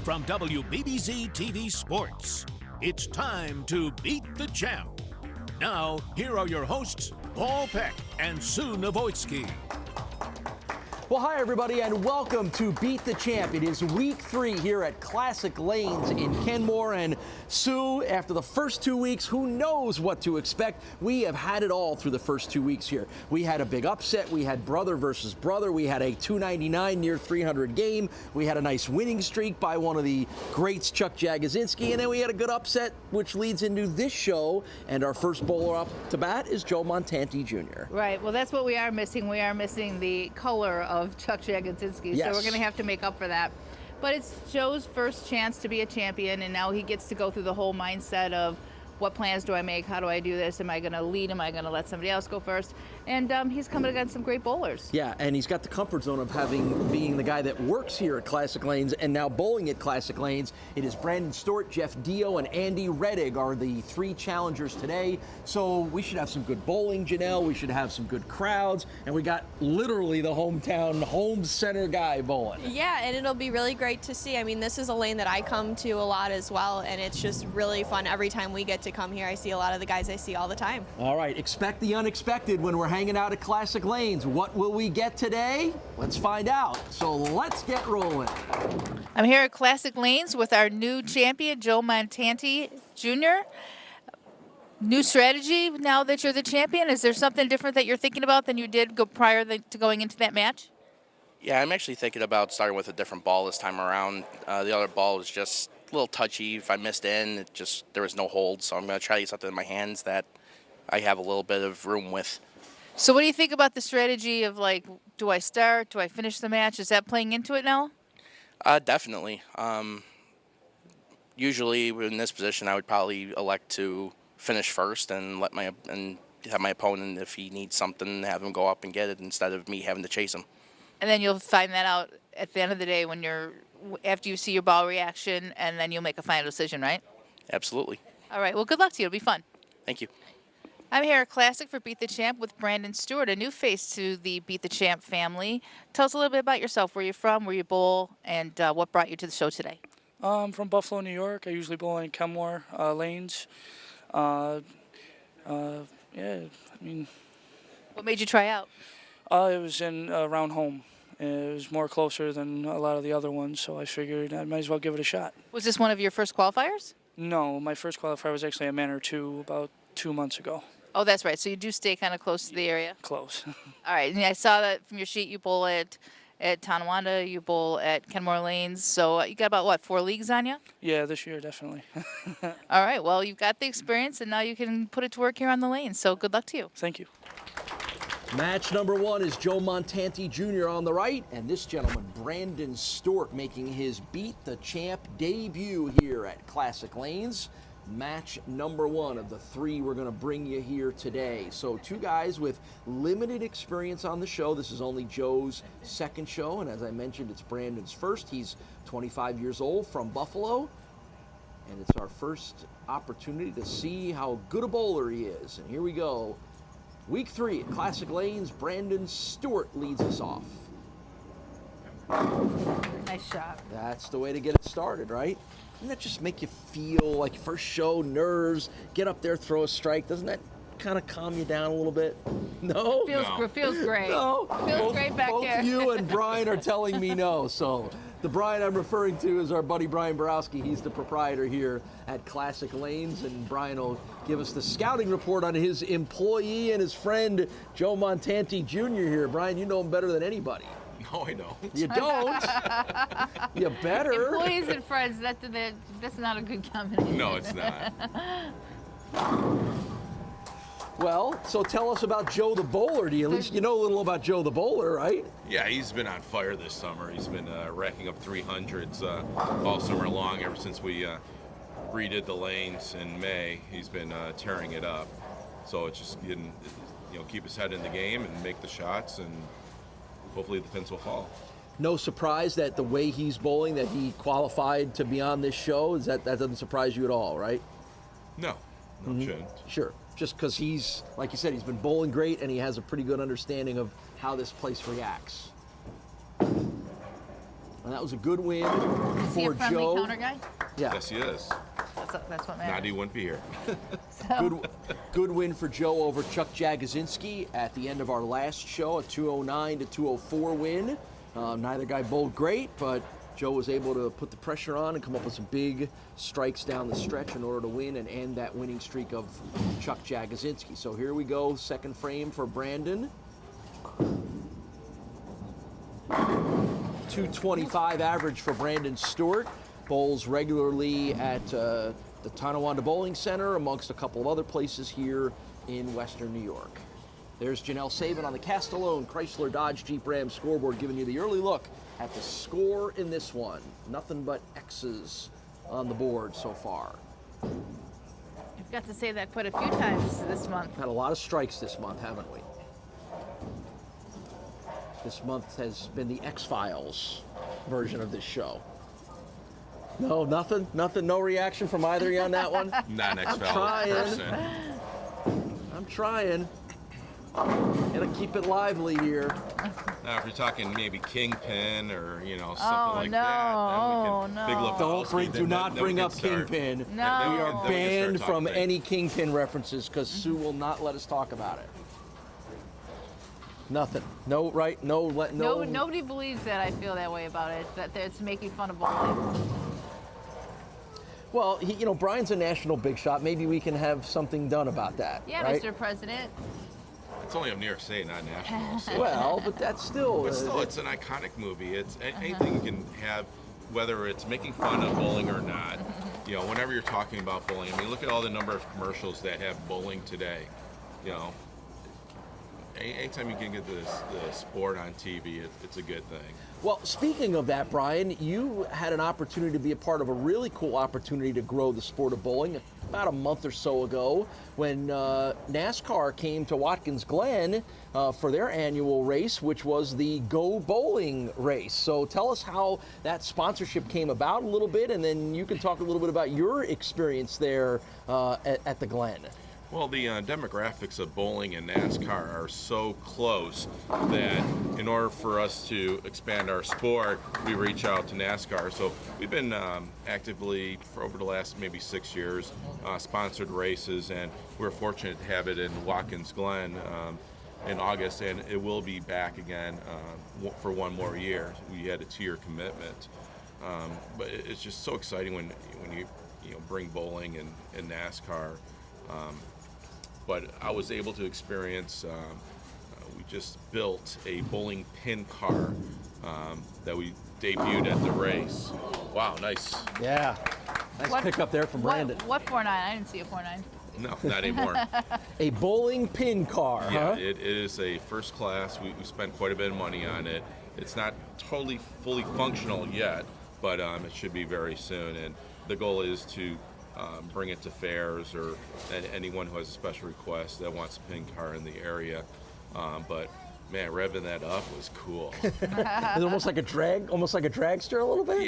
From WBBZ-TV Sports, it's time to beat the champ. Now, here are your hosts, Paul Peck and Sue Novoitsky. Well, hi, everybody, and welcome to Beat the Champ. It is week 3 here at Classic Lanes in Kenmore. And Sue, after the first 2 weeks, who knows what to expect? We have had it all through the first 2 weeks here. We had a big upset. We had brother versus brother. We had a 299 near 300 game. We had a nice winning streak by one of the greats, Chuck Jagodzinski. And then we had a good upset, which leads into this show. And our first bowler up to bat is Joe Montante Jr. Right. Well, that's what we are missing. We are missing the color of Chuck Jagodzinski, Yes. so we're going to have to make up for that. But it's Joe's first chance to be a champion, and now he gets to go through the whole mindset of what plans do I make? How do I do this? Am I going to lead? Am I going to let somebody else go first? And he's coming against some great bowlers. Yeah, and he's got the comfort zone of being the guy that works here at Classic Lanes and now bowling at Classic Lanes. It is Brandon Stewart, Jeff Dio, and Andy Retting are the 3 challengers today. So we should have some good bowling, Janelle. We should have some good crowds. And we got literally the hometown, home center guy bowling. Yeah, and it'll be really great to see. I mean, this is a lane that I come to a lot as well, and it's just really fun every time we get to come here. I see a lot of the guys I see all the time. All right, expect the unexpected when we're hanging out at Classic Lanes. What will we get today? Let's find out. So let's get rolling. I'm here at Classic Lanes with our new champion, Joe Montante Jr. New strategy now that you're the champion. Is there something different that you're thinking about than you did prior to going into that match? Yeah, I'm actually thinking about starting with a different ball this time around. The other ball was just a little touchy. If I missed in, there was no hold. So I'm going to try to get something in my hands that I have a little bit of room with. So what do you think about the strategy of, like, do I start? Do I finish the match? Is that playing into it now? Definitely. Usually in this position, I would probably elect to finish first and have my opponent, if he needs something, have him go up and get it instead of me having to chase him. And then you'll find that out at the end of the day after you see your ball reaction, and then you'll make a final decision, right? Absolutely. All right. Well, good luck to you. It'll be fun. Thank you. I'm here at Classic for Beat the Champ with Brandon Stewart, a new face to the Beat the Champ family. Tell us a little bit about yourself, where you're from, where you bowl, and what brought you to the show today. I'm from Buffalo, New York. I usually bowl in Kenmore lanes. Yeah, I mean... What made you try out? It was in around home. It was more closer than a lot of the other ones, so I figured I might as well give it a shot. Was this one of your first qualifiers? No, my first qualifier was actually a man or two about 2 months ago. Oh, that's right. So you do stay kind of close to the area? Close. All right. And I saw that from your sheet. You bowl at Tonawanda. You bowl at Kenmore Lanes. So you got about, 4 leagues on you? Yeah, this year, definitely. All right. Well, you've got the experience, and now you can put it to work here on the lane. So good luck to you. Thank you. Match number 1 is Joe Montante Jr. on the right, and this gentleman, Brandon Stewart, making his Beat the Champ debut here at Classic Lanes. Match number 1 of the 3 we're going to bring you here today. So 2 guys with limited experience on the show. This is only Joe's second show, and as I mentioned, it's Brandon's first. He's 25 years old from Buffalo, and it's our first opportunity to see how good a bowler he is. And here we go. Week 3 at Classic Lanes, Brandon Stewart leads us off. Nice shot. That's the way to get it started, right? Doesn't that just make you feel like your first show, nerves, get up there, throw a strike? Doesn't that kind of calm you down a little bit? No? Feels great. No. Feels great back here. Both you and Brian are telling me no. So the Brian I'm referring to is our buddy Brian Borowski. He's the proprietor here at Classic Lanes, and Brian will give us the scouting report on his employee and his friend Joe Montante Jr. here. Brian, you know him better than anybody. No, I don't. You don't? You better. Employees and friends, that's not a good combination. No, it's not. Well, so tell us about Joe the bowler. At least you know a little about Joe the bowler, right? Yeah, he's been on fire this summer. He's been racking up 300s all summer long. Ever since we redid the lanes in May, he's been tearing it up. So it's just getting, keep his head in the game and make the shots, and hopefully the pins will fall. No surprise that the way he's bowling, that he qualified to be on this show. That doesn't surprise you at all, right? No, it shouldn't. Sure. Just because he's, like you said, he's been bowling great, and he has a pretty good understanding of how this place reacts. And that was a good win Is he a for friendly Joe. counter guy? Yeah, Yes, he is. That's what matters. Not he wouldn't be here. good win for Joe over Chuck Jagosinski at the end of our last show, a 209 to 204 win. Neither guy bowled great, but Joe was able to put the pressure on and come up with some big strikes down the stretch in order to win and end that winning streak of Chuck Jagosinski. So here we go, second frame for Brandon. 225 average for Brandon Stewart. Bowls regularly at the Tonawanda Bowling Center, amongst a couple of other places here in Western New York. There's Janelle Saban on the Castellone Chrysler Dodge Jeep Ram scoreboard, giving you the early look at the score in this one. Nothing but X's on the board so far. You've got to say that quite a few times this month. Had a lot of strikes this month, haven't we? This month has been the X-Files version of this show. No, nothing, no reaction from either of you on that one? Not an X-Files trying. person. I'm trying. Gotta keep it lively here. Now, if you're talking maybe Kingpin or something like that, then we can Big Lebowski. Do not bring up Kingpin. No. We are banned from any Kingpin references because Sue will not let us talk about it. Nothing. No, right? No. Nobody believes that I feel that way about it, that it's making fun of bowling. Well, Brian's a national big shot. Maybe we can have something done about that. Yeah, right? Mr. President. It's only up New York State, not national. So. Well, but that's still. But still, it's an iconic movie. It's anything you can have, whether it's making fun of bowling or not. Whenever you're talking about bowling, look at all the number of commercials that have bowling today. Anytime you can get the sport on TV, it's a good thing. Well, speaking of that, Brian, you had an opportunity to be a part of a really cool opportunity to grow the sport of bowling about a month or so ago when NASCAR came to Watkins Glen for their annual race, which was the Go Bowling race. So tell us how that sponsorship came about a little bit, and then you can talk a little bit about your experience there at the Glen. Well, the demographics of bowling and NASCAR are so close that in order for us to expand our sport, we reach out to NASCAR. So we've been actively, for over the last maybe 6 years, sponsored races, and we're fortunate to have it in Watkins Glen in August, and it will be back again for one more year. We had a 2-year commitment. But it's just so exciting when you bring bowling and NASCAR. But I was able to experience, we just built a bowling pin car that we debuted at the race. Wow, nice. Yeah, nice pickup there from Brandon. What 4.9? I didn't see a 4.9. No, not anymore. A bowling pin car, Yeah, huh? it is a first class. We spent quite a bit of money on it. It's not totally fully functional yet, but it should be very soon. And the goal is to bring it to fairs or anyone who has a special request that wants a pin car in the area. But man, revving that up was cool. It's almost like a dragster a little bit.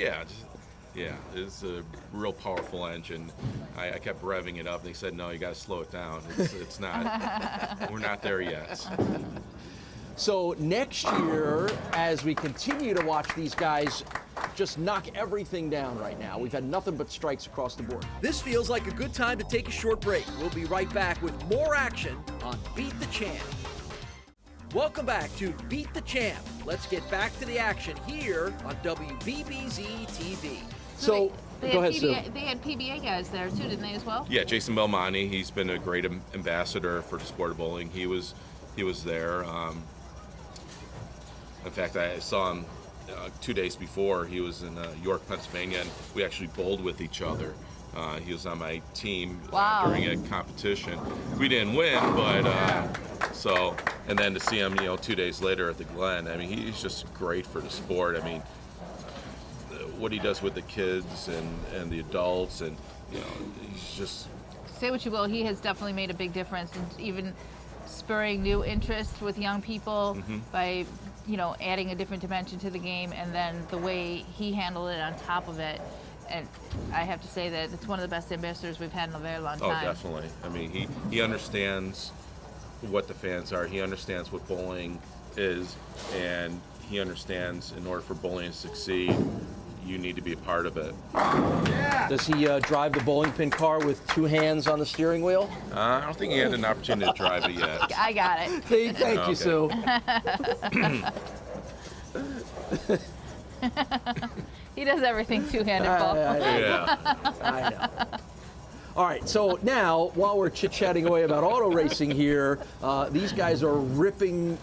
Yeah, it's a real powerful engine. I kept revving it up. They said, no, you got to slow it down. It's not. We're not there yet. So next year, as we continue to watch these guys just knock everything down right now, we've had nothing but strikes across the board. This feels like a good time to take a short break. We'll be right back with more action on Beat the Champ. Welcome back to Beat the Champ. Let's get back to the action here on WBBZ-TV. So go ahead, Sue. They had PBA guys there too, didn't they, as well? Yeah, Jason Belmonte. He's been a great ambassador for the sport of bowling. He was there. In fact, I saw him 2 days before. He was in York, Pennsylvania, and we actually bowled with each other. He was on my team during a competition. We didn't win, but and then to see him, 2 days later at the Glen. I mean, he's just great for the sport. I mean, what he does with the kids and the adults, and he's just. Say what you will, he has definitely made a big difference, and even spurring new interest with young people by adding a different dimension to the game, and then the way he handled it on top of it. And I have to say that it's one of the best ambassadors we've had in a very long time. Oh, definitely. I mean, he understands what the fans are. He understands what bowling is, and he understands in order for bowling to succeed, you need to be a part of it. Does he drive the bowling pin car with 2 hands on the steering wheel? I don't think he had an opportunity to drive it yet. I got it. Thank you, Sue. He does everything two-handed, Paul. Yeah. I know. All right, so now, while we're chit-chatting away about auto racing here, these guys are ripping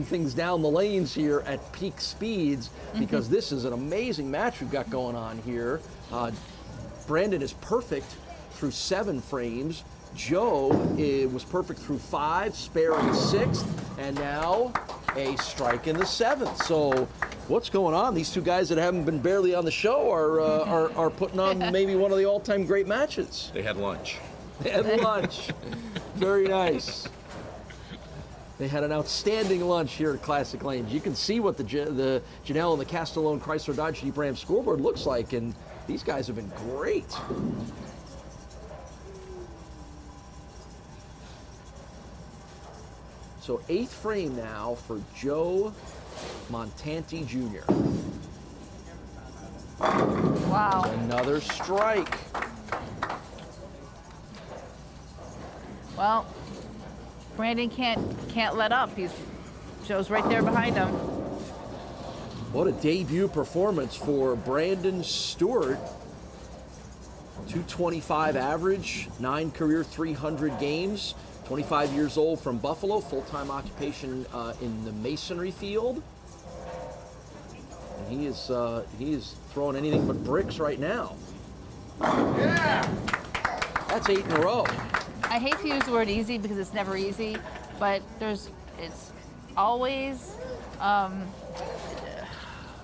things down the lanes here at peak speeds because this is an amazing match we've got going on here. Brandon is perfect through 7 frames. Joe was perfect through 5, sparing 6th, and now a strike in the 7th. So what's going on? These 2 guys that haven't been barely on the show are putting on maybe one of the all-time great matches. They had lunch. They had lunch. Very nice. They had an outstanding lunch here at Classic Lanes. You can see what the Janelle and the Castellone Chrysler Dodge Jeep Ram scoreboard looks like, and these guys have been great. So 8th frame now for Joe Montante Jr. Wow. Another strike. Well, Brandon can't let up. Joe's right there behind him. What a debut performance for Brandon Stewart. 225 average, 9 career 300 games. 25 years old from Buffalo, full-time occupation in the masonry field. And he is throwing anything but bricks right now. Yeah. That's 8 in a row. I hate to use the word easy because it's never easy, but it's always, I'm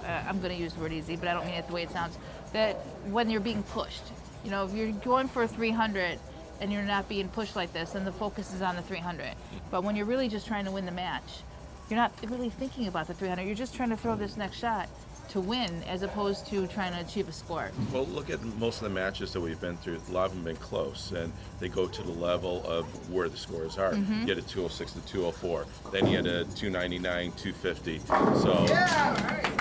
going to use the word easy, but I don't mean it the way it sounds, that when you're being pushed, you know, if you're going for a 300 and you're not being pushed like this, then the focus is on the 300. But when you're really just trying to win the match, you're not really thinking about the 300. You're just trying to throw this next shot to win as opposed to trying to achieve a score. Well, look at most of the matches that we've been through. A lot of them have been close, and they go to the level of where the scores are. You get a 206 to 204. Then you had a 299, 250. So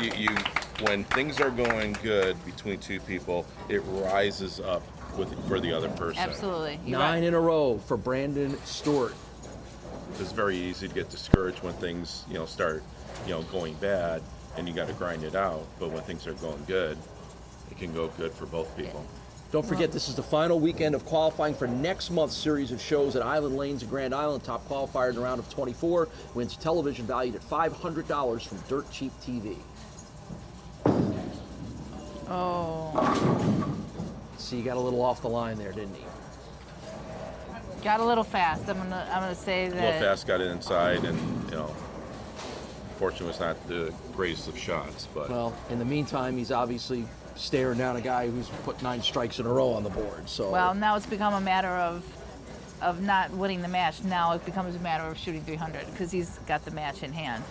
you when things are going good between 2 people, it rises up for the other person. Absolutely. You're 9 right. in a row for Brandon Stewart. It's very easy to get discouraged when things, start, going bad, and you got to grind it out. But when things are going good, it can go good for both people. Don't forget, this is the final weekend of qualifying for next month's series of shows at Island Lanes in Grand Island. Top qualifier in the round of 24 wins television valued at $500 from Dirt Cheap TV. Oh. See, you got a little off the line there, didn't he? Got a little fast. I'm gonna say that. A little fast, got it inside, and fortunately was not the greatest of shots. But Well, in the meantime, he's obviously staring down a guy who's put 9 strikes in a row on the board. So Well, now it's become a matter of not winning the match. Now it becomes a matter of shooting 300 because he's got the match in hand.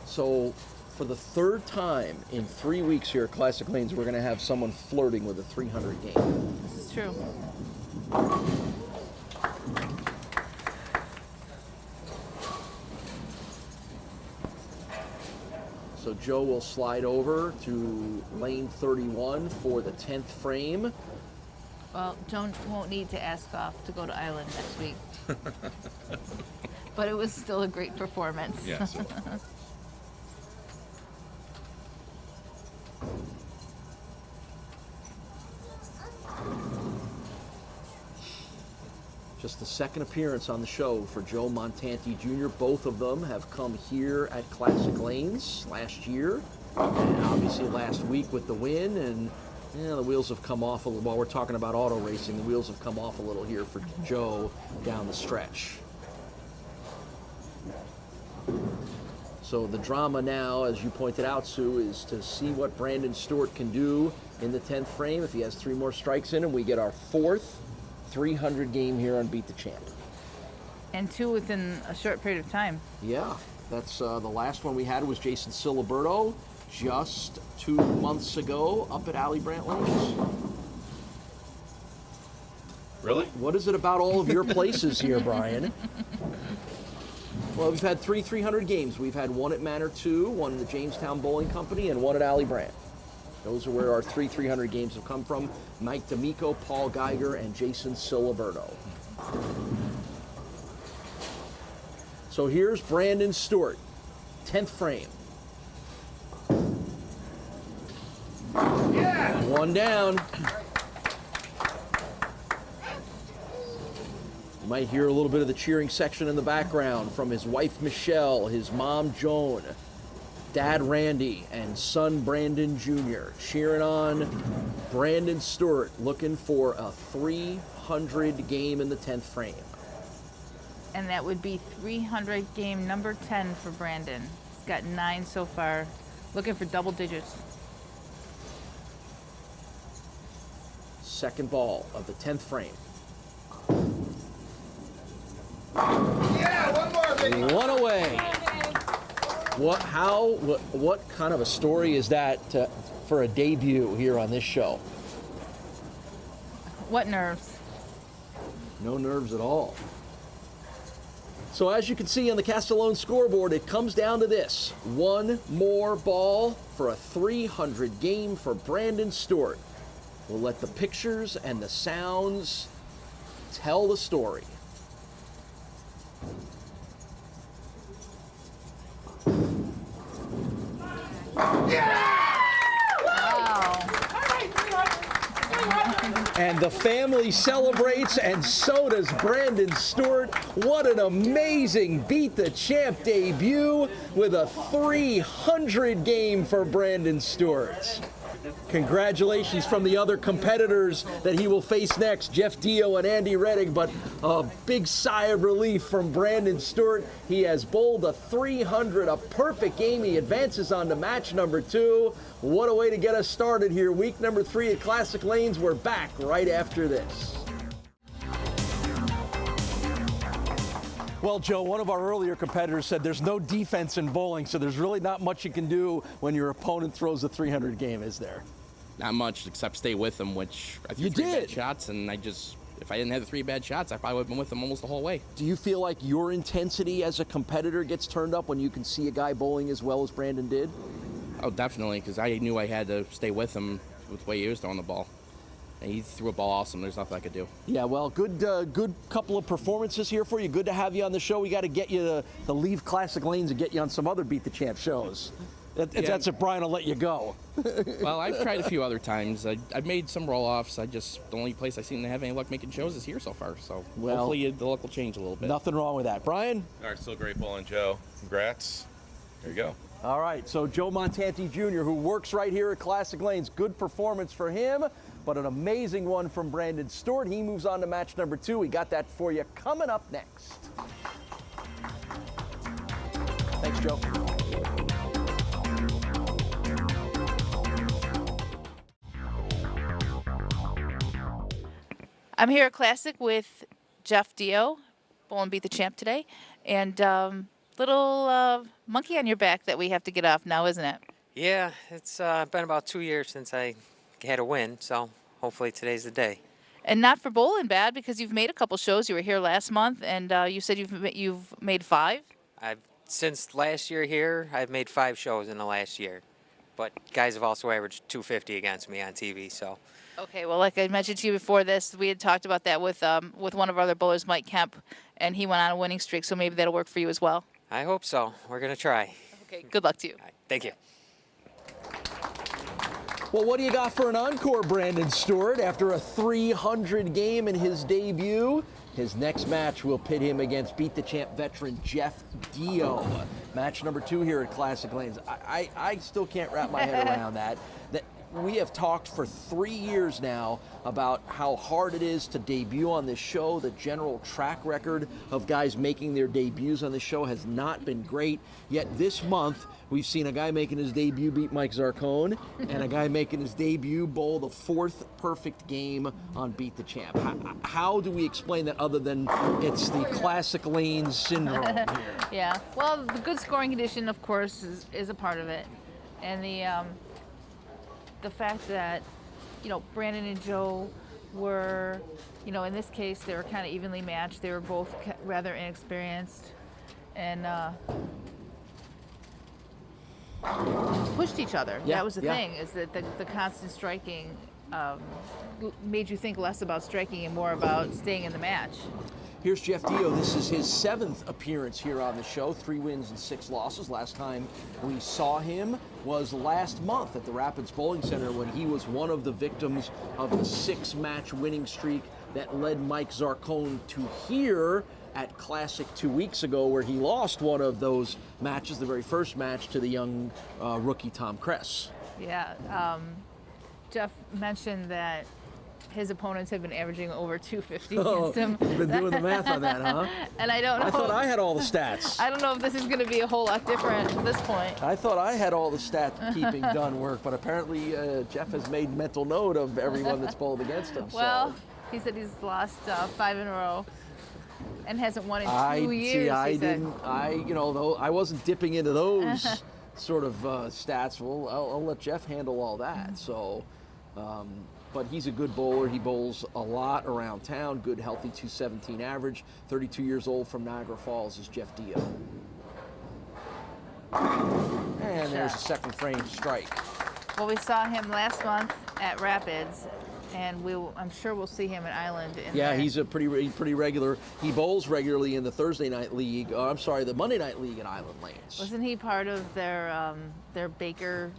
So for the 3rd time in 3 weeks here at Classic Lanes, we're going to have someone flirting with a 300 game. This is true. So Joe will slide over to lane 31 for the 10th frame. Well, Joan won't need to ask off to go to Island next week. But it was still a great performance. yes, it was. Just the 2nd appearance on the show for Joe Montante Jr. Both of them have come here at Classic Lanes last year, and obviously last week with the win, and the wheels have come off a little. While we're talking about auto racing, the wheels have come off a little here for Joe down the stretch. So the drama now, as you pointed out, Sue, is to see what Brandon Stewart can do in the 10th frame. If he has 3 more strikes in him, we get our 4th 300 game here on Beat the Champ. And 2 within a short period of time. Yeah, that's the last one we had was Jason Siliberto just 2 months ago up at Alley Brandt Lanes. Really? What is it about all of your places here, Brian? Well, we've had 300 games. We've had one at Manor 2, one in the Jamestown Bowling Company, and one at Alley Brand. Those are where our 300 games have come from. Mike D'Amico, Paul Geiger, and Jason Siliberto. So here's Brandon Stewart, 10th frame. Yeah. One down. You might hear a little bit of the cheering section in the background from his wife Michelle, his mom Joan, Dad Randy, and son Brandon Jr. cheering on Brandon Stewart, looking for a 300 game in the 10th frame. And that would be 300 game number 10 for Brandon. He's got 9 so far, looking for double digits. Second ball of the 10th frame. Yeah, one more, baby. One away. What kind of a story is that for a debut here on this show? What nerves? No nerves at all. So as you can see on the Castellone scoreboard, it comes down to this. One more ball for a 300 game for Brandon Stewart. We'll let the pictures and the sounds tell the story. And the family celebrates, and so does Brandon Stewart. What an amazing Beat the Champ debut with a 300 game for Brandon Stewart. Congratulations from the other competitors that he will face next, Jeff Dio and Andy Retting, but a big sigh of relief from Brandon Stewart. He has bowled a 300, a perfect game. He advances on to match number 2. What a way to get us started here. Week number 3 at Classic Lanes. We're back right after this. Well, Joe, one of our earlier competitors said there's no defense in bowling, so there's really not much you can do when your opponent throws a 300 game, is there? Not much, except stay with them, which I threw 3 bad shots, and if I didn't have the 3 bad shots, I probably would have been with them almost the whole way. Do you feel like your intensity as a competitor gets turned up when you can see a guy bowling as well as Brandon did? Oh, definitely, because I knew I had to stay with him with the way he was throwing the ball. And he threw a ball awesome. There's nothing I could do. Yeah, well, good couple of performances here for you. Good to have you on the show. We got to get you to leave Classic Lanes and get you on some other Beat the Champ shows. That's if Brian will let you go. Well, I've tried a few other times. I've made some roll-offs. The only place I seem to have any luck making shows is here so far. So hopefully the luck will change a little bit. Nothing wrong with that. Brian? All right, still great bowling, Joe. Congrats. There you go. All right, so Joe Montante Jr., who works right here at Classic Lanes. Good performance for him, but an amazing one from Brandon Stewart. He moves on to match number 2. We got that for you coming up next. Thanks, Joe. I'm here at Classic with Jeff Dio, bowl and Beat the Champ today, and little monkey on your back that we have to get off now, isn't it? Yeah, it's been about 2 years since I had a win, so hopefully today's the day. And not for bowling bad, because you've made a couple shows. You were here last month, and you said you've made 5. Since last year here, I've made 5 shows in the last year, but guys have also averaged 250 against me on TV. So. Okay, well, like I mentioned to you before this, we had talked about that with one of our other bowlers, Mike Kemp, and he went on a winning streak. So maybe that'll work for you as well. I hope so. We're gonna try. Okay, good luck to you. All right, thank you. Well, what do you got for an encore, Brandon Stewart, after a 300 game in his debut? His next match will pit him against Beat the Champ veteran Jeff Dio. Match number 2 here at Classic Lanes. I still can't wrap my head around that. We have talked for 3 years now about how hard it is to debut on this show. The general track record of guys making their debuts on this show has not been great. Yet this month, we've seen a guy making his debut beat Mike Zarcone, and a guy making his debut bowl the 4th perfect game on Beat the Champ. How do we explain that other than it's the Classic Lanes syndrome here? Yeah, well, the good scoring condition, of course, is a part of it. And the fact that, Brandon and Joe were, in this case, they were kind of evenly matched. They were both rather inexperienced. and pushed each other. Yeah, That was the yeah. thing, is that the constant striking made you think less about striking and more about staying in the match. Here's Jeff Dio. This is his 7th appearance here on the show. 3 wins and 6 losses. Last time we saw him was last month at the Rapids Bowling Center when he was one of the victims of the 6-match winning streak that led Mike Zarcone to here at Classic 2 weeks ago, where he lost one of those matches, the very first match, to the young rookie Tom Kress. Yeah, Jeff mentioned that his opponents have been averaging over 250 against him. You've been doing the math on that, huh? And I don't know. I thought I had all the stats. I don't know if this is going to be a whole lot different at this point. I thought I had all the stat keeping done work, but apparently Jeff has made mental note of everyone that's bowled against him. Well, he said he's lost 5 in a row and hasn't won in 2 years. See, I he said. didn't. Though I wasn't dipping into those sort of stats. Well, I'll let Jeff handle all that. So. But he's a good bowler. He bowls a lot around town. Good, healthy 217 average. 32 years old from Niagara Falls is Jeff Dio. And there's a second frame strike. Well, we saw him last month at Rapids, and I'm sure we'll see him at Island. Yeah, he's a pretty regular. He bowls regularly in the Thursday night league. The Monday night league at Island Lanes. Wasn't he part of their Baker?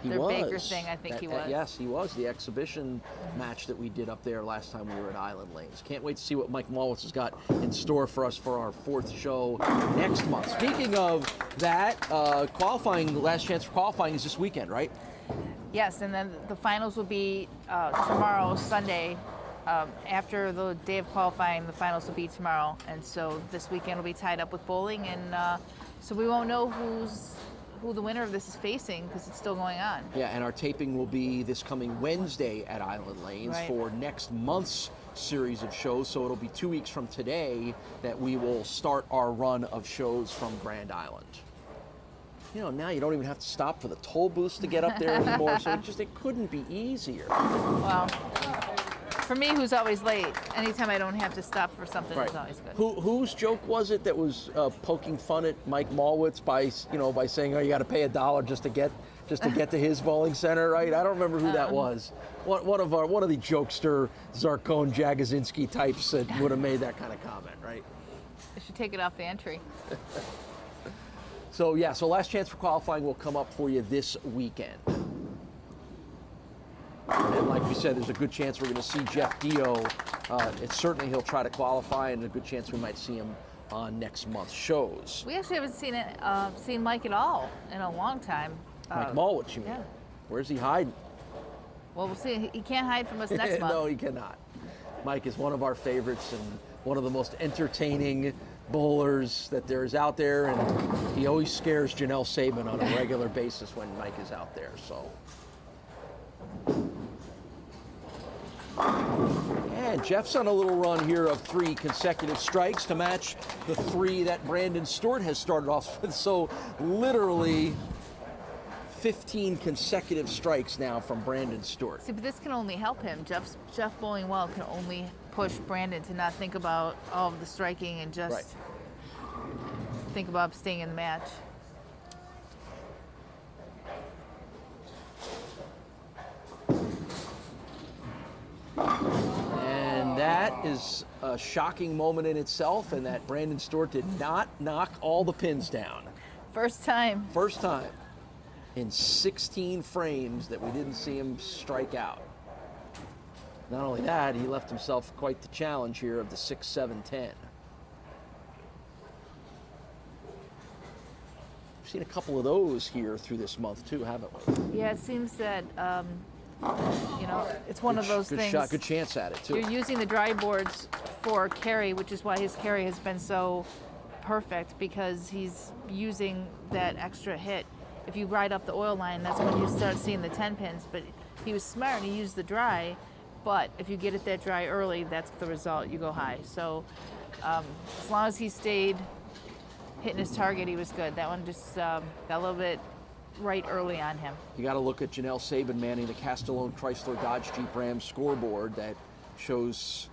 Baker thing, I think he was. Yes, he was. The exhibition match that we did up there last time we were at Island Lanes. Can't wait to see what Mike Malwitz has got in store for us for our 4th show next month. Speaking of that, last chance for qualifying is this weekend, right? Yes, and then the finals will be tomorrow, Sunday. After the day of qualifying, the finals will be tomorrow. And so this weekend will be tied up with bowling, and so we won't know who the winner of this is facing because it's still going on. Yeah, and our taping will be this coming Wednesday at Island Lanes for next month's series of shows. So it'll be 2 weeks from today that we will start our run of shows from Grand Island. Now you don't even have to stop for the toll booths to get up there anymore. So it couldn't be easier. Well, for me, who's always late, anytime I don't have to stop for something, is always good. Whose joke was it that was poking fun at Mike Malwitz by saying, "Oh, you got to pay $1 just to get to his bowling center," right? I don't remember who that was. One of the jokester Zarcone Jagosinski types that would have made that kind of comment, right? I should take it off the entry. So last chance for qualifying will come up for you this weekend. And like we said, there's a good chance we're going to see Jeff Dio. Certainly he'll try to qualify, and a good chance we might see him on next month's shows. We actually haven't seen Mike at all in a long time. Mike Malwitz, you mean? Yeah. Where's he hiding? Well, we'll see. He can't hide from us next month. No, he cannot. Mike is one of our favorites and one of the most entertaining bowlers that there is out there, and he always scares Janelle Sabin on a regular basis when Mike is out there. So. And Jeff's on a little run here of 3 consecutive strikes to match the 3 that Brandon Stewart has started off with. So literally 15 consecutive strikes now from Brandon Stewart. See, but this can only help him. Jeff bowling well can only push Brandon to not think about all of the striking and just think about staying in the match. And that is a shocking moment in itself, and that Brandon Stewart did not knock all the pins down. First time in 16 frames that we didn't see him strike out. Not only that, he left himself quite the challenge here of the 6-7-10. We've seen a couple of those here through this month too, haven't we? Yeah, it seems that it's one of those things. Good chance at it too. You're using the dry boards for carry, which is why his carry has been so perfect, because he's using that extra hit. If you ride up the oil line, that's when you start seeing the 10 pins. But he was smart and he used the dry. But if you get it that dry early, that's the result. You go high. So as long as he stayed hitting his target, he was good. That one just got a little bit right early on him. You got to look at Janelle Sabin manning the Castellone Chrysler Dodge Jeep Ram scoreboard that shows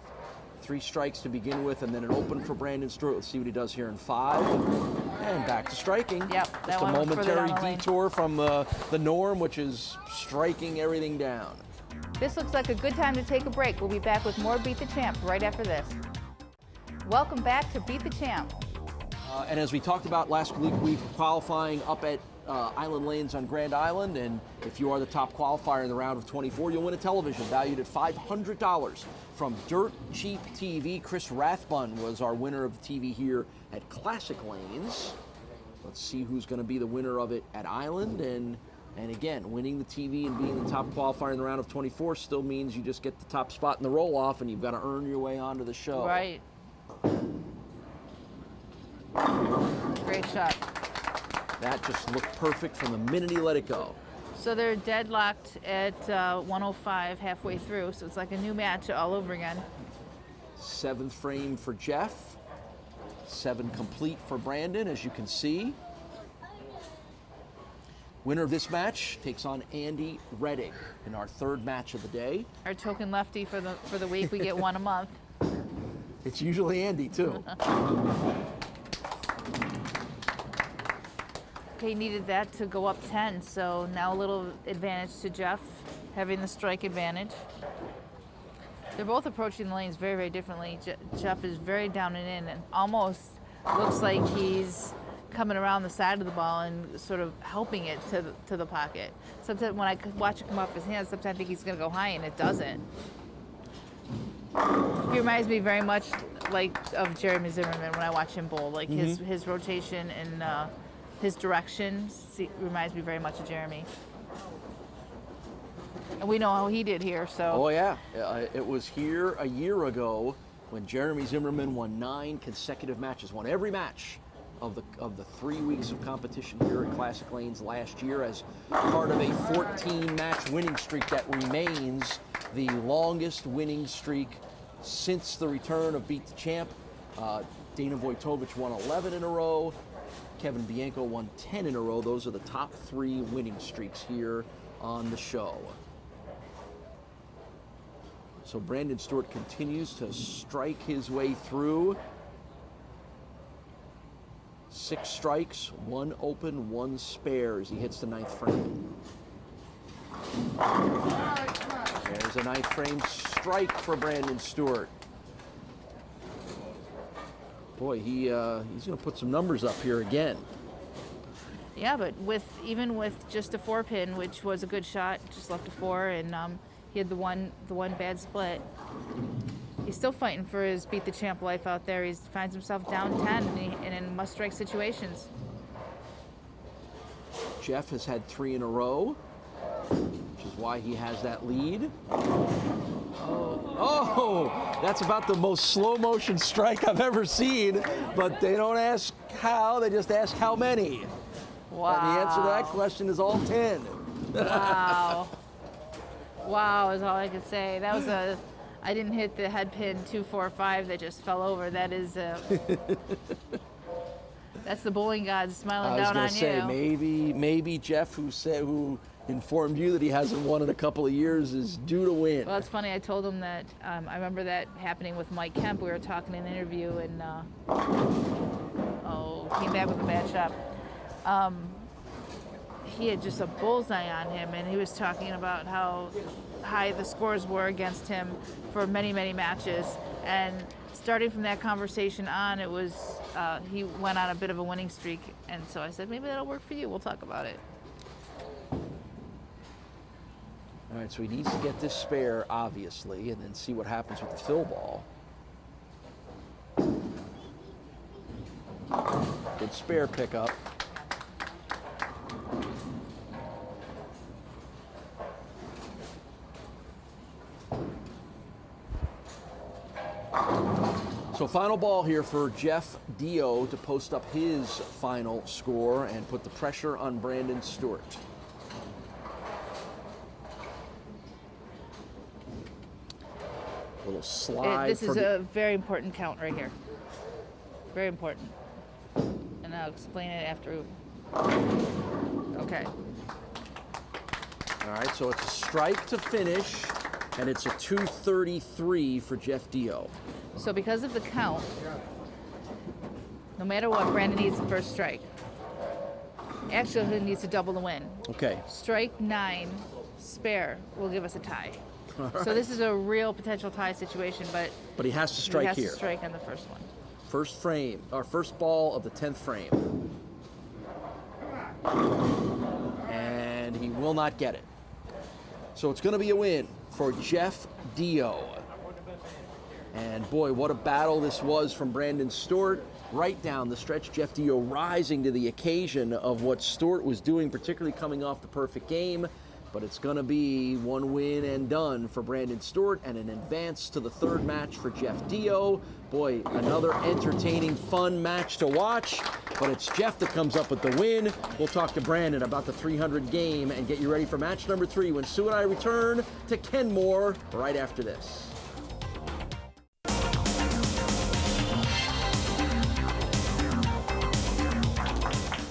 3 strikes to begin with, and then an open for Brandon Stewart. Let's see what he does here in 5. And back to striking. Yep, that Just a one was further momentary down the lane. detour from the norm, which is striking everything down. This looks like a good time to take a break. We'll be back with more Beat the Champ right after this. Welcome back to Beat the Champ. And as we talked about last week, qualifying up at Island Lanes on Grand Island, and if you are the top qualifier in the round of 24, you'll win a television valued at $500 from Dirt Cheap TV. Chris Rathbun was our winner of the TV here at Classic Lanes. Let's see who's going to be the winner of it at Island. And again, winning the TV and being the top qualifier in the round of 24 still means you just get the top spot in the roll-off, and you've got to earn your way onto the show. Right. Great shot. That just looked perfect from the minute he let it go. So they're deadlocked at 105 halfway through, so it's like a new match all over again. 7th frame for Jeff. 7 complete for Brandon, as you can see. Winner of this match takes on Andy Retting in our 3rd match of the day. Our token lefty for the week. We get one a month. It's usually Andy, too. Okay, needed that to go up 10, so now a little advantage to Jeff, having the strike advantage. They're both approaching the lanes very, very differently. Jeff is very down and in, and almost looks like he's coming around the side of the ball and sort of helping it to the pocket. Sometimes when I watch it come off his hands, sometimes I think he's going to go high, and it doesn't. He reminds me very much like of Jeremy Zimmerman when I watch him bowl. Like his rotation and his direction reminds me very much of Jeremy. And we know how he did here, so. Oh, yeah. It was here a year ago when Jeremy Zimmerman won 9 consecutive matches, won every match of the 3 weeks of competition here at Classic Lanes last year as part of a 14-match winning streak that remains the longest winning streak since the return of Beat the Champ. Dana Vojtovich won 11 in a row. Kevin Bianco won 10 in a row. Those are the top 3 winning streaks here on the show. So Brandon Stewart continues to strike his way through. 6 strikes, 1 open, 1 spare as he hits the 9th frame. There's a 9th frame strike for Brandon Stewart. Boy, he's going to put some numbers up here again. Yeah, but even with just a 4-pin, which was a good shot, just left a 4, and he had the one bad split. He's still fighting for his Beat the Champ life out there. He finds himself down 10 and in must-strike situations. Jeff has had 3 in a row, which is why he has that lead. Oh, that's about the most slow-motion strike I've ever seen, but they don't ask how, they just ask how many. Wow. And the answer to that question is all 10. Wow. Wow is all I could say. That was I didn't hit the head pin 245 that just fell over. That is that's the bowling gods smiling down on you. I was going to say, maybe Jeff, who informed you that he hasn't won in a couple of years, is due to win. Well, it's funny. I told him that I remember that happening with Mike Kemp. We were talking in an interview, and came back with a bad shot. He had just a bullseye on him, and he was talking about how high the scores were against him for many, many matches. And starting from that conversation on, it was he went on a bit of a winning streak, and so I said, maybe that'll work for you. We'll talk about it. All right, so he needs to get this spare, obviously, and then see what happens with the fill ball. Good spare pickup. So final ball here for Jeff Dio to post up his final score and put the pressure on Brandon Stewart. A little slide. This is a very important count right here. Very important. And I'll explain it after. Okay. All right, so it's a strike to finish, and it's a 233 for Jeff Dio. So because of the count, no matter what, Brandon needs the first strike. Actually, he needs to double the win. Okay. Strike 9, spare will give us a tie. All right. So this is a real potential tie situation, but But he has to strike he has here. to strike on the first one. First frame, or first ball of the 10th frame. And he will not get it. So it's going to be a win for Jeff Dio. And boy, what a battle this was from Brandon Stewart. Right down the stretch, Jeff Dio rising to the occasion of what Stewart was doing, particularly coming off the perfect game. But it's going to be one win and done for Brandon Stewart and an advance to the third match for Jeff Dio. Boy, another entertaining, fun match to watch. But it's Jeff that comes up with the win. We'll talk to Brandon about the 300 game and get you ready for match number 3 when Sue and I return to Kenmore right after this.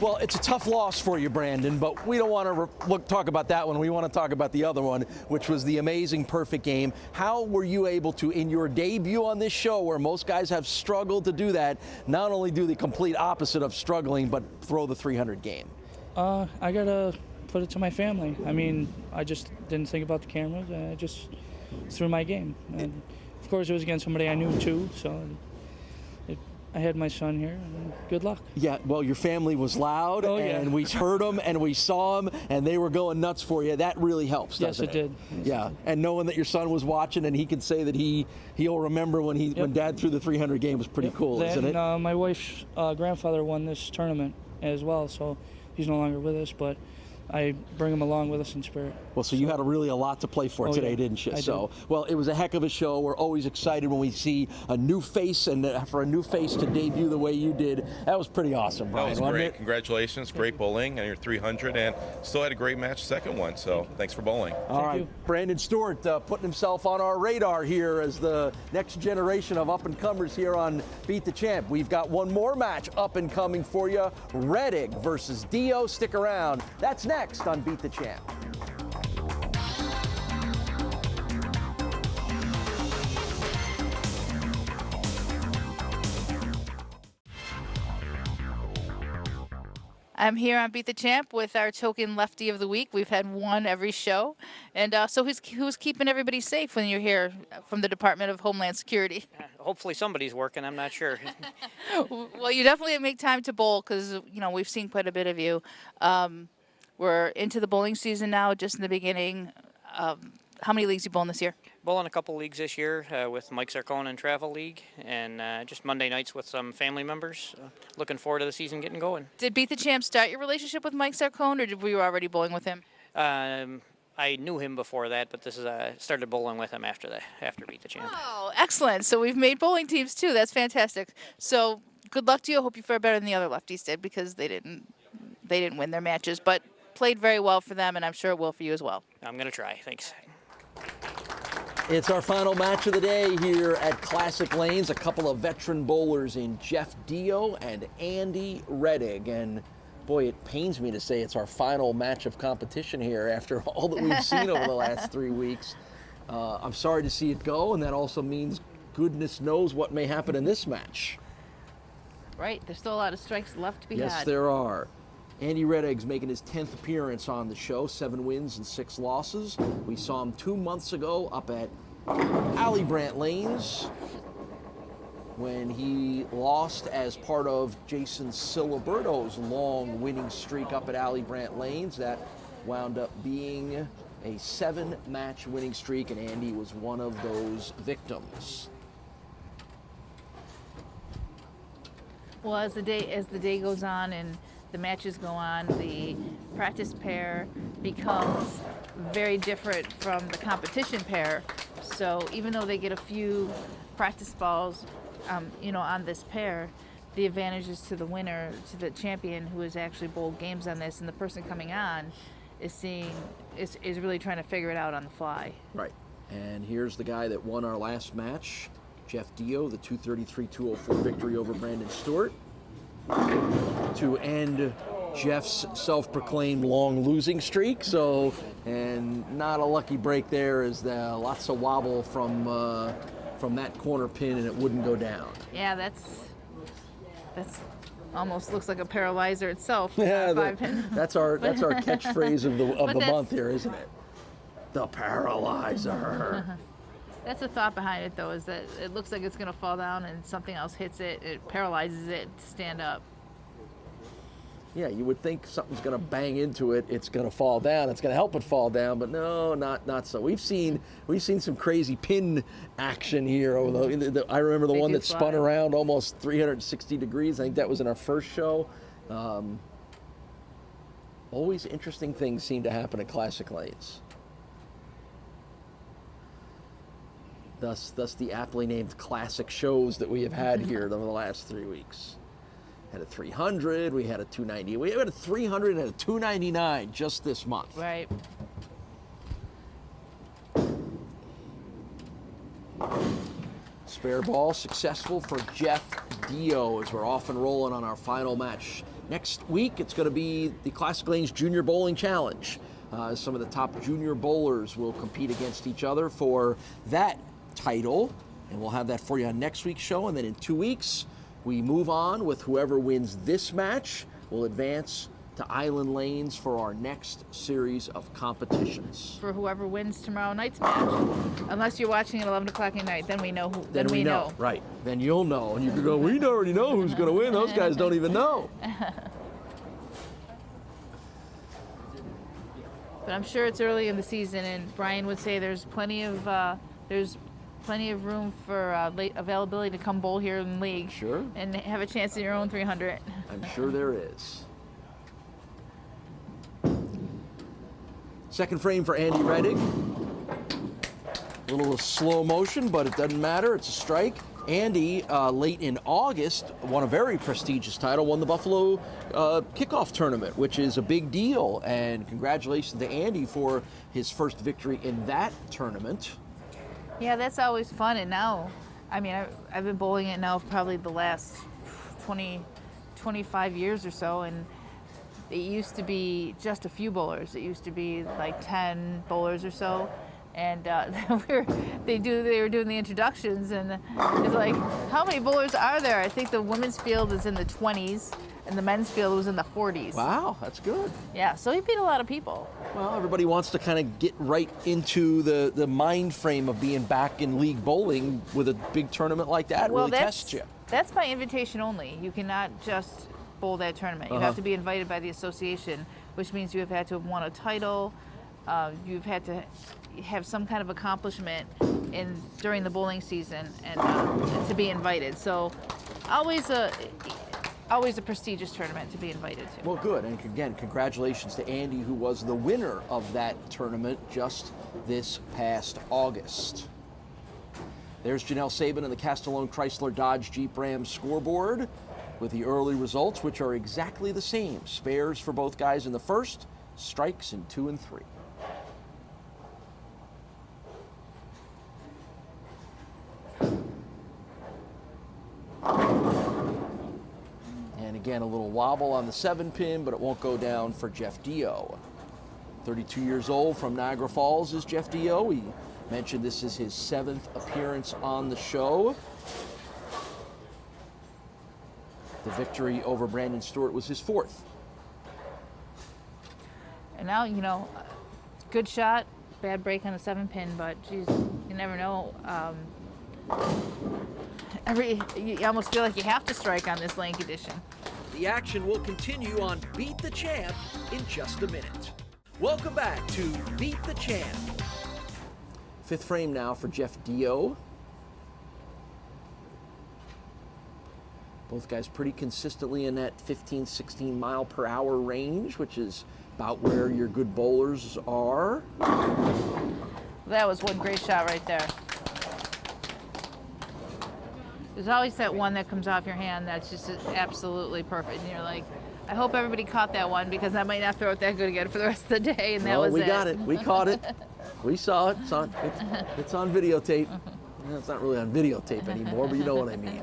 Well, it's a tough loss for you, Brandon, but we don't want to talk about that one. We want to talk about the other one, which was the amazing perfect game. How were you able to, in your debut on this show, where most guys have struggled to do that, not only do the complete opposite of struggling, but throw the 300 game? I got to put it to my family. I mean, I just didn't think about the cameras. I just threw my game. And of course, it was against somebody I knew, too, so I had my son here, and good luck. Yeah, well, your family was loud, and we heard them, and we saw them, and they were going nuts for you. That really helps, doesn't it? Yes, it did. Yes, yeah, it did. and knowing that your son was watching, and he can say that he'll remember when Dad threw the 300 game was pretty cool, isn't it? And my wife's grandfather won this tournament as well, so he's no longer with us, but I bring him along with us in spirit. Well, so you had a lot to play for today, didn't you? I so, did. well, it was a heck of a show. We're always excited when we see a new face, and for a new face to debut the way you did. That was pretty awesome, Brian. That was wasn't great. it? Congratulations. Great bowling on your 300, and still had a great match second one, so thanks for bowling. All right, you. Brandon Stewart putting himself on our radar here as the next generation of up-and-comers here on Beat the Champ. We've got one more match up and coming for you. Retting versus Dio. Stick around. That's next on Beat the Champ. I'm here on Beat the Champ with our token lefty of the week. We've had one every show. And so who's keeping everybody safe when you're here from the Department of Homeland Security? Hopefully somebody's working. I'm not sure. Well, you definitely make time to bowl because, we've seen quite a bit of you. We're into the bowling season now, just in the beginning. How many leagues you bowling this year? Bowling a couple leagues this year with Mike Sarcone and Travel League, and just Monday nights with some family members. Looking forward to the season getting going. Did Beat the Champ start your relationship with Mike Sarcone, or were you already bowling with him? I knew him before that, but this is started bowling with him after Beat the Champ. Oh, excellent. So we've made bowling teams too. That's fantastic. So good luck to you. I hope you fare better than the other lefties did because they didn't win their matches, but played very well for them, and I'm sure it will for you as well. I'm going to try. Thanks. It's our final match of the day here at Classic Lanes. A couple of veteran bowlers in Jeff Dio and Andy Retting. And boy, it pains me to say it's our final match of competition here after all that we've seen over the last 3 weeks. I'm sorry to see it go, and that also means goodness knows what may happen in this match. Right. There's still a lot of strikes left to be had. Yes, there are. Andy Retting's making his 10th appearance on the show, 7 wins and 6 losses. We saw him 2 months ago up at Alley Brant Lanes when he lost as part of Jason Siliberto's long winning streak up at Alley Brant Lanes. That wound up being a 7-match winning streak, and Andy was one of those victims. Well, as the day goes on and the matches go on, the practice pair becomes very different from the competition pair. So even though they get a few practice balls, on this pair, the advantage is to the winner, to the champion who has actually bowled games on this, and the person coming on is really trying to figure it out on the fly. Right. And here's the guy that won our last match, Jeff Dio, the 233-204 victory over Brandon Stewart. To end Jeff's self-proclaimed long losing streak. So, and not a lucky break there, as lots of wobble from from that corner pin and it wouldn't go down. Yeah, that's almost looks like a paralyzer itself. Yeah, Five pin. that's our catchphrase of the that's- month here, isn't it? The paralyzer. That's the thought behind it, though, is that it looks like it's going to fall down and something else hits it. It paralyzes it to stand up. Yeah, you would think something's going to bang into it, it's going to fall down, it's going to help it fall down, but no, not so. We've seen some crazy pin action here. I remember the They one do that spun fly. around almost 360 degrees. I think that was in our first show. Always interesting things seem to happen at Classic Lanes. Thus the aptly named classic shows that we have had here over the last 3 weeks. Had a 300, we had a 290, we had a 300 and a 299 just this month. Right. Spare ball successful for Jeff Dio as we're off and rolling on our final match. Next week, it's going to be the Classic Lanes Junior Bowling Challenge. Some of the top junior bowlers will compete against each other for that title, and we'll have that for you on next week's show. And then in 2 weeks, we move on with whoever wins this match will advance to Island Lanes for our next series of competitions. For whoever wins tomorrow night's match. Unless you're watching at 11 o'clock at night, then we know who. Then we know. Right. Then you'll know. And you can go, we already know who's going to win. Those guys don't even know. But I'm sure it's early in the season, and Brian would say there's plenty of room for availability to come bowl here in the league. Sure. And have a chance at your own 300. I'm sure there is. Second frame for Andy Retting. A little slow motion, but it doesn't matter. It's a strike. Andy, late in August, won a very prestigious title, won the Buffalo kickoff tournament, which is a big deal. And congratulations to Andy for his first victory in that tournament. Yeah, that's always fun. And now, I mean, I've been bowling it now for probably the last 25 years or so, and it used to be just a few bowlers. It used to be like 10 bowlers or so, and they were doing the introductions, and it's like, how many bowlers are there? I think the women's field is in the 20s, and the men's field was in the 40s. Wow, that's good. Yeah, so he beat a lot of people. Well, everybody wants to kind of get right into the mind frame of being back in league bowling with a big tournament like that. Well, really tests you. That's by invitation only. You cannot just bowl that tournament. You have to be invited by the association, which means you have had to have won a title. You've had to have some kind of accomplishment during the bowling season and to be invited. So always a prestigious tournament to be invited to. Well, good. And again, congratulations to Andy, who was the winner of that tournament just this past August. There's Janelle Sabin and the Castellone Chrysler Dodge Jeep Ram scoreboard with the early results, which are exactly the same. Spares for both guys in the first, strikes in 2 and 3. And again, a little wobble on the 7-pin, but it won't go down for Jeff Dio. 32 years old from Niagara Falls is Jeff Dio. He mentioned this is his 7th appearance on the show. The victory over Brandon Stewart was his 4th. And now, good shot, bad break on the 7-pin, but geez, you never know. You almost feel like you have to strike on this lane condition. The action will continue on Beat the Champ in just a minute. Welcome back to Beat the Champ. 5th frame now for Jeff Dio. Both guys pretty consistently in that 15, 16 mile per hour range, which is about where your good bowlers are. That was one great shot right there. There's always that one that comes off your hand that's just absolutely perfect. And you're like, I hope everybody caught that one because I might not throw it that good again for the rest of the day. And that was it. We got it. We caught it. We saw it. It's on videotape. Well, it's not really on videotape anymore, but you know what I mean.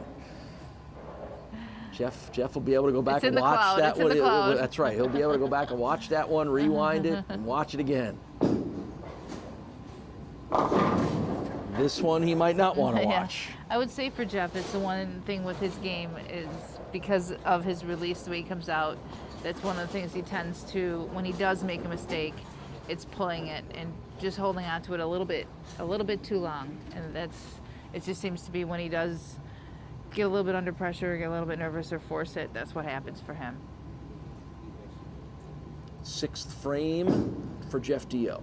Jeff will be able to go back and watch that one. That's right. He'll be able to go back and watch that one, rewind it, and watch it again. This one he might not want to Yeah. watch. I would say for Jeff, it's the one thing with his game is because of his release, the way he comes out, that's one of the things he tends to, when he does make a mistake, it's pulling it and just holding on to it a little bit too long. And it just seems to be when he does get a little bit under pressure, get a little bit nervous or force it, that's what happens for him. 6th frame for Jeff Dio.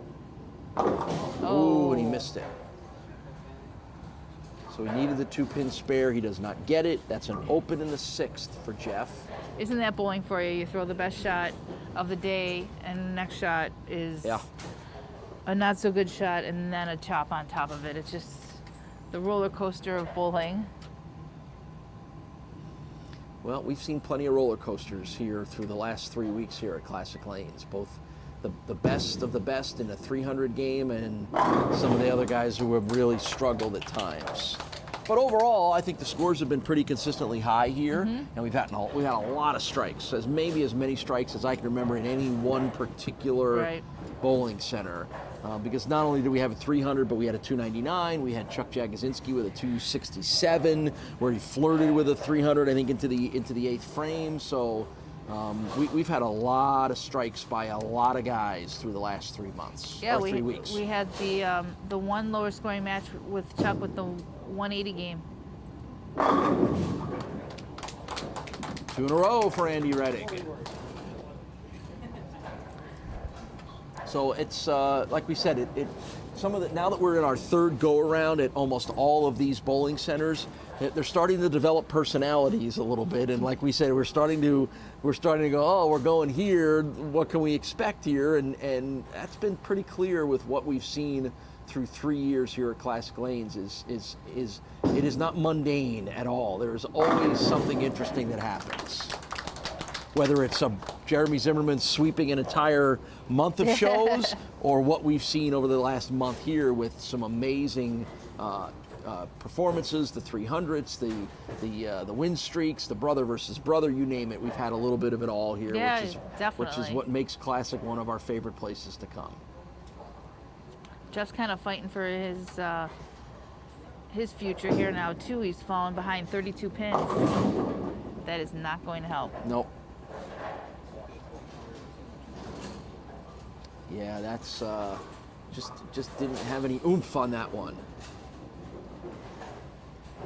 Oh. Ooh, and he missed it. So he needed the 2-pin spare. He does not get it. That's an open in the 6th for Jeff. Isn't that bowling for you? You throw the best shot of the day, and the next shot is a not so good shot, and then a chop on top of it. It's just the roller coaster of bowling. Well, we've seen plenty of roller coasters here through the last 3 weeks here at Classic Lanes. Both the best of the best in a 300 game and some of the other guys who have really struggled at times. But overall, I think the scores have been pretty consistently high here, and we've had a lot of strikes, maybe as many strikes as I can remember in any one particular bowling center. Because not only do we have a 300, but we had a 299. We had Chuck Jagosinski with a 267, where he flirted with a 300, I think, into the 8th frame. So we've had a lot of strikes by a lot of guys through the last 3 months, or 3 weeks. We had the one lower scoring match with Chuck with the 180 game. 2 in a row for Andy Retting. So it's like we said, now that we're in our 3rd go around at almost all of these bowling centers, they're starting to develop personalities a little bit, and like we said, we're starting to go, oh, we're going here, what can we expect here? And that's been pretty clear with what we've seen through 3 years here at Classic Lanes. It is not mundane at all. There's always something interesting that happens. Whether it's Jeremy Zimmerman sweeping an entire month of shows, or what we've seen over the last month here with some amazing performances, the 300s, the win streaks, the brother versus brother, you name it. We've had a little bit of it all here, which is what makes Classic one of our favorite places to come. Jeff's kind of fighting for his future here now too. He's fallen behind 32 pins. That is not going to help. Nope. Yeah, that's just didn't have any oomph on that one.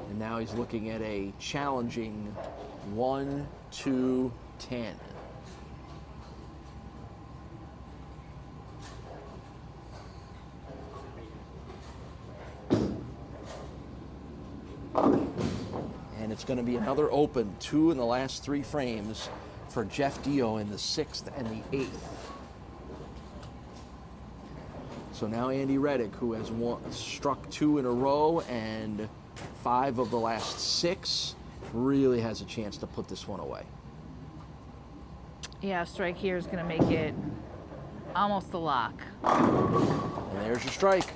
And now he's looking at a challenging 1, 2, 10. And it's going to be another open, 2 in the last 3 frames for Jeff Dio in the 6th and the 8th. So now Andy Retting, who has struck 2 in a row and 5 of the last 6, really has a chance to put this one away. Yeah, a strike here is going to make it almost a lock. And there's your strike.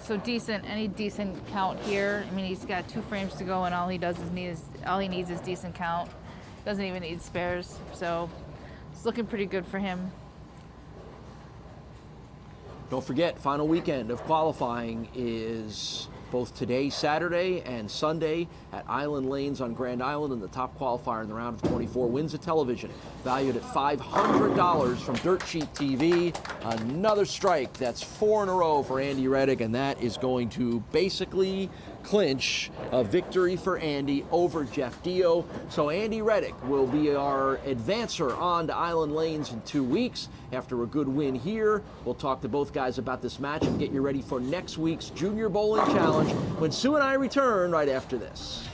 So any decent count here. I mean, he's got 2 frames to go, and all he needs is decent count. Doesn't even need spares, so it's looking pretty good for him. Don't forget, final weekend of qualifying is both today, Saturday, and Sunday at Island Lanes on Grand Island, and the top qualifier in the round of 24 wins a television valued at $500 from Dirt Sheet TV. Another strike. That's 4 in a row for Andy Retting, and that is going to basically clinch a victory for Andy over Jeff Dio. So Andy Retting will be our advancer on to Island Lanes in 2 weeks after a good win here. We'll talk to both guys about this match and get you ready for next week's Junior Bowling Challenge when Sue and I return right after this.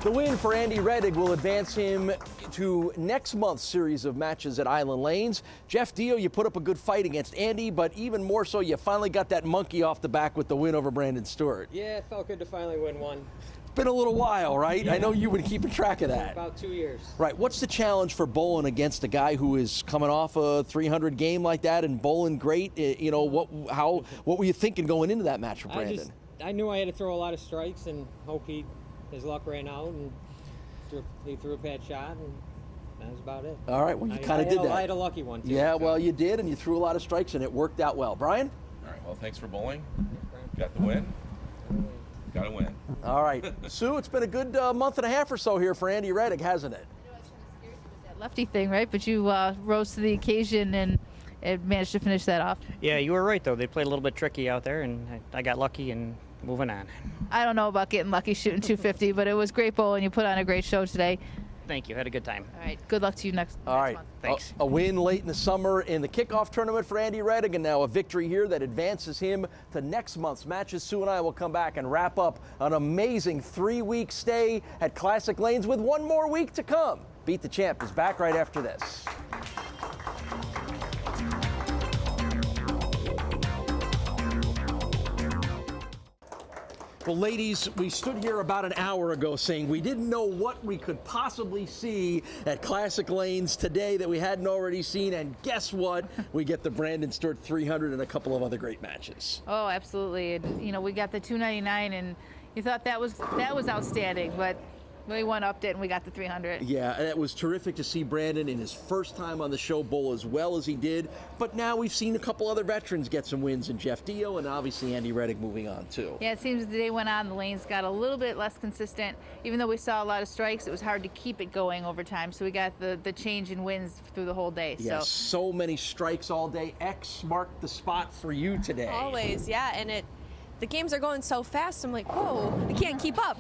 The win for Andy Retting will advance him to next month's series of matches at Island Lanes. Jeff Dio, you put up a good fight against Andy, but even more so, you finally got that monkey off the back with the win over Brandon Stewart. Yeah, it felt good to finally win one. It's been a little while, right? Yeah. I know you would keep track of that. About 2 years. Right. What's the challenge for bowling against a guy who is coming off a 300 game like that and bowling great? You know, what were you thinking going into that match for Brandon? I knew I had to throw a lot of strikes and hope his luck ran out, and he threw a bad shot, and that was about it. All right, well, you kind of did that. I had a lucky one, too. Yeah, well, you did, and you threw a lot of strikes, and it worked out well. Brian? All right, well, thanks for bowling. Got the win. Got to win. All right. Sue, it's been a good month and a half or so here for Andy Retting, hasn't it? That lefty thing, right? But you rose to the occasion and managed to finish that off. Yeah, you were right, though. They played a little bit tricky out there, and I got lucky and moving on. I don't know about getting lucky shooting 250, but it was great bowling. You put on a great show today. Thank you. Had a good time. All right. Good luck to you next month. Thanks. A win late in the summer in the kickoff tournament for Andy Retting, and now a victory here that advances him to next month's matches. Sue and I will come back and wrap up an amazing 3-week stay at Classic Lanes with one more week to come. Beat the Champ is back right after this. Well, ladies, we stood here about an hour ago saying we didn't know what we could possibly see at Classic Lanes today that we hadn't already seen, and guess what? We get the Brandon Stewart 300 and a couple of other great matches. Oh, absolutely. And, you know, we got the 299, and you thought that was outstanding, but we one-upped it and we got the 300. Yeah, and it was terrific to see Brandon in his first time on the show bowl as well as he did. But now we've seen a couple other veterans get some wins, in Jeff Dio and obviously Andy Retting moving on too. Yeah, it seems as the day went on, the lanes got a little bit less consistent. Even though we saw a lot of strikes, it was hard to keep it going over time. So we got the change in wins through the whole day. Yes, so many strikes all day. X marked the spot for you today. Always, yeah, and the games are going so fast, I'm like, whoa, I can't keep up.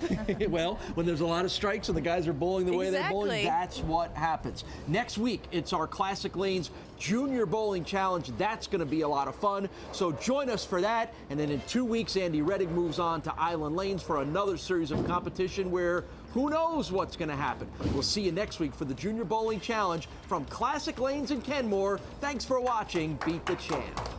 Well, when there's a lot of strikes and the guys are bowling the way they're bowling, Exactly. that's what happens. Next week, it's our Classic Lanes Junior Bowling Challenge. That's going to be a lot of fun. So join us for that. And then in 2 weeks, Andy Retting moves on to Island Lanes for another series of competition where who knows what's going to happen. We'll see you next week for the Junior Bowling Challenge from Classic Lanes in Kenmore. Thanks for watching Beat the Champ.